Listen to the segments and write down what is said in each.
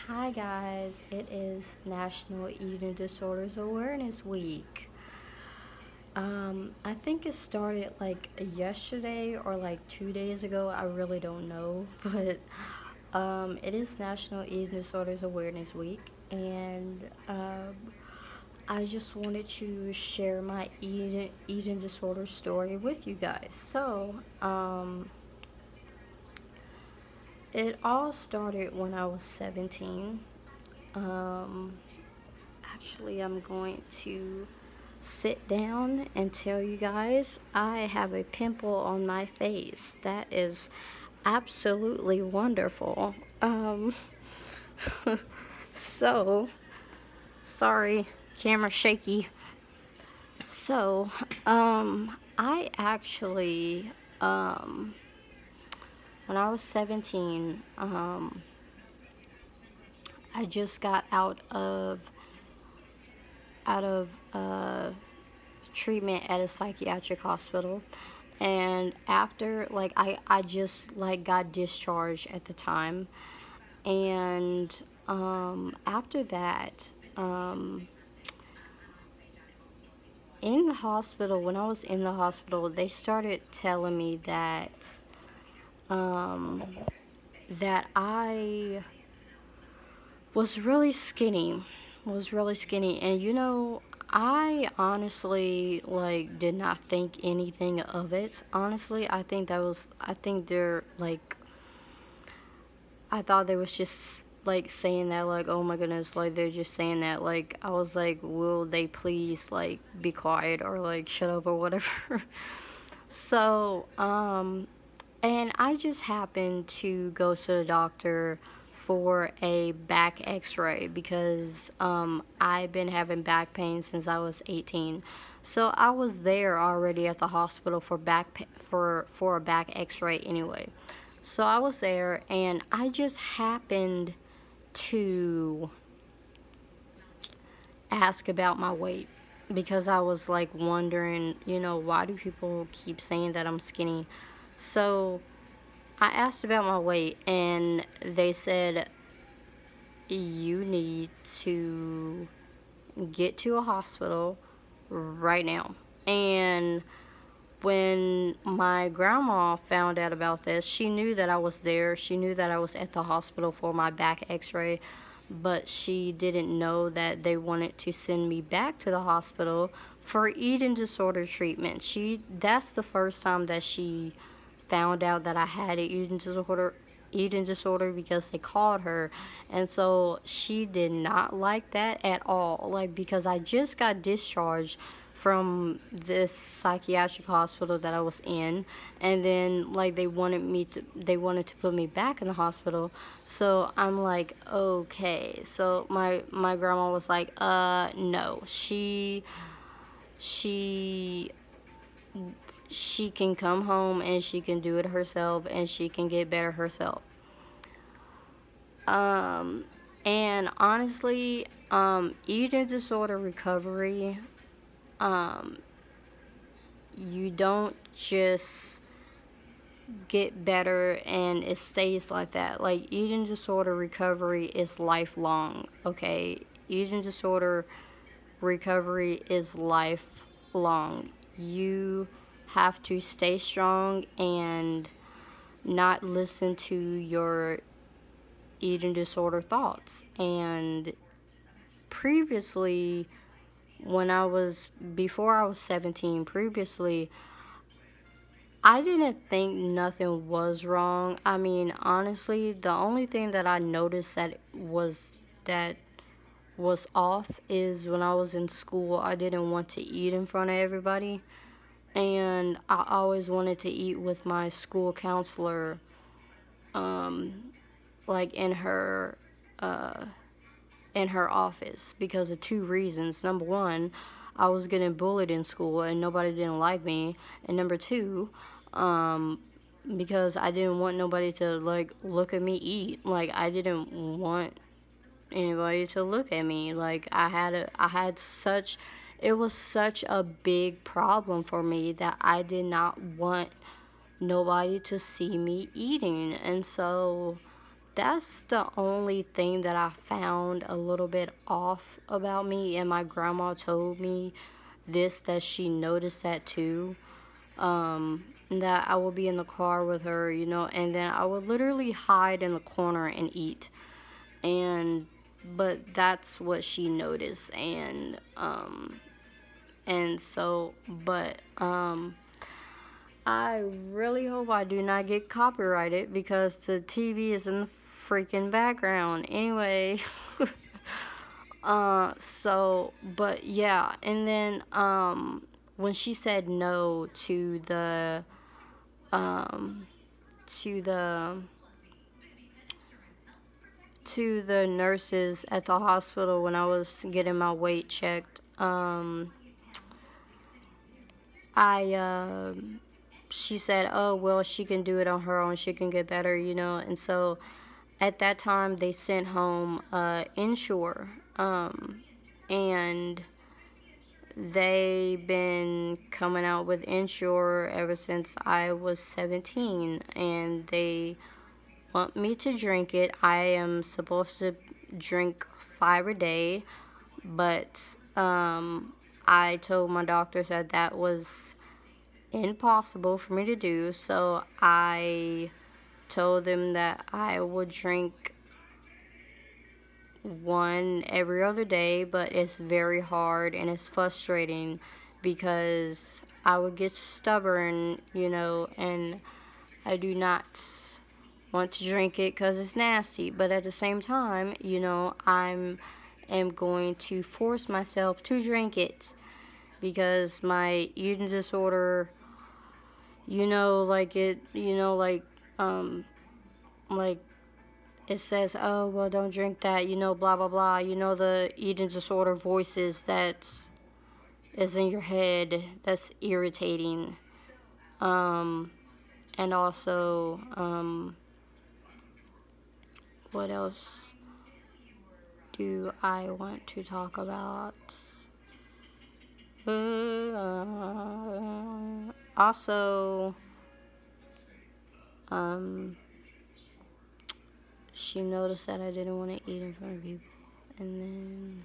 Hi guys, it is National Eating Disorders Awareness Week. I think it started like yesterday or like 2 days ago. I really don't know, but it is National Eating Disorders Awareness Week, and I just wanted to share my eating disorder story with you guys. It all started when I was 17. Um, Actually, I'm going to sit down and tell you guys I have a pimple on my face. That is absolutely wonderful. So, sorry, camera shaky. So, I actually, when I was 17, I just got out of treatment at a psychiatric hospital, and after I just got discharged at the time, and after that, in the hospital, when I was in the hospital, they started telling me that I was really skinny, and I honestly did not think anything of it. Honestly, I think they're I thought they was just saying that, oh my goodness, they're just saying that. I was like, will they please be quiet or shut up or whatever. So and I just happened to go to the doctor for a back x-ray because I've been having back pain since I was 18. So I was there already at the hospital for for a back x-ray anyway. So I was there, and I just happened to ask about my weight because I was wondering, why do people keep saying that I'm skinny? So I asked about my weight, and they said, you need to get to a hospital right now. And when my grandma found out about this, she knew that I was there. She knew that I was at the hospital for my back x-ray, but she didn't know that they wanted to send me back to the hospital for eating disorder treatment. That's the first time that she found out that I had an eating disorder because they called her, and so she did not like that at all, because I just got discharged from this psychiatric hospital that I was in, and then they wanted to put me back in the hospital. So I'm like, okay. So my grandma was like, no, she can come home and she can do it herself and she can get better herself. And honestly, eating disorder recovery, you don't just get better and it stays like that. Eating disorder recovery is lifelong, okay? Eating disorder recovery is lifelong. You have to stay strong and not listen to your eating disorder thoughts. And previously, before I was 17, I didn't think nothing was wrong. I mean, honestly, the only thing that I noticed that was off is when I was in school, I didn't want to eat in front of everybody. And I always wanted to eat with my school counselor, in her office, because of two reasons. Number one, I was getting bullied in school and nobody didn't like me. And number two, because I didn't want nobody to look at me eat. I didn't want anybody to look at me. It was such a big problem for me that I did not want nobody to see me eating. And so that's the only thing that I found a little bit off about me, and my grandma told me this, that she noticed that too. That I would be in the car with her, you know, and then I would literally hide in the corner and eat. But that's what she noticed, and so, but, I really hope I do not get copyrighted because the TV is in the freaking background. Anyway, but yeah, and then, when she said no to the, to the, to the nurses at the hospital when I was getting my weight checked, she said, oh, well, she can do it on her own, she can get better, you know. And so at that time they sent home Insure, and they've been coming out with Insure ever since I was 17, and they want me to drink it. I am supposed to drink 5 a day, but I told my doctors that that was impossible for me to do, so I told them that I would drink 1 every other day, but it's very hard and it's frustrating because I would get stubborn, you know, and I do not want to drink it because it's nasty, but at the same time, you know, am going to force myself to drink it because my eating disorder, you know, like it, you know, like it says, oh, well, don't drink that, you know, blah, blah, blah, you know, the eating disorder voices that is in your head that's irritating. And also, what else do I want to talk about? Also, she noticed that I didn't want to eat in front of people. And then,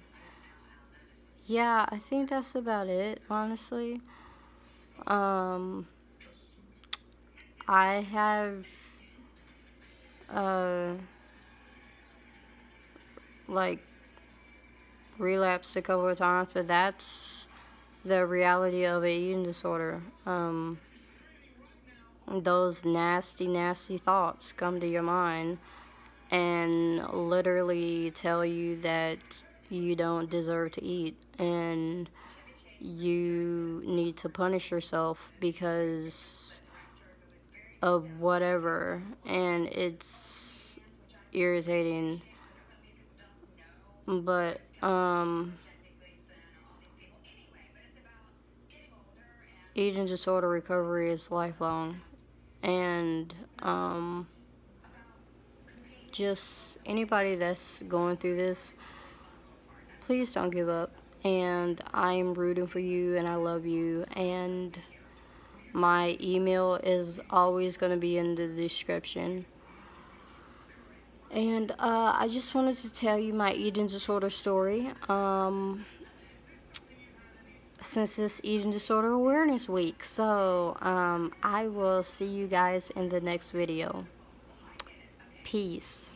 yeah, I think that's about it, honestly. I have, like, relapsed a couple of times, but that's the reality of an eating disorder. Those nasty, nasty thoughts come to your mind and literally tell you that you don't deserve to eat and you need to punish yourself because of whatever, and it's irritating. But eating disorder recovery is lifelong, and just anybody that's going through this, please don't give up. And I'm rooting for you, and I love you, and my email is always going to be in the description. And I just wanted to tell you my eating disorder story, since it's Eating Disorder Awareness Week. So I will see you guys in the next video. Peace.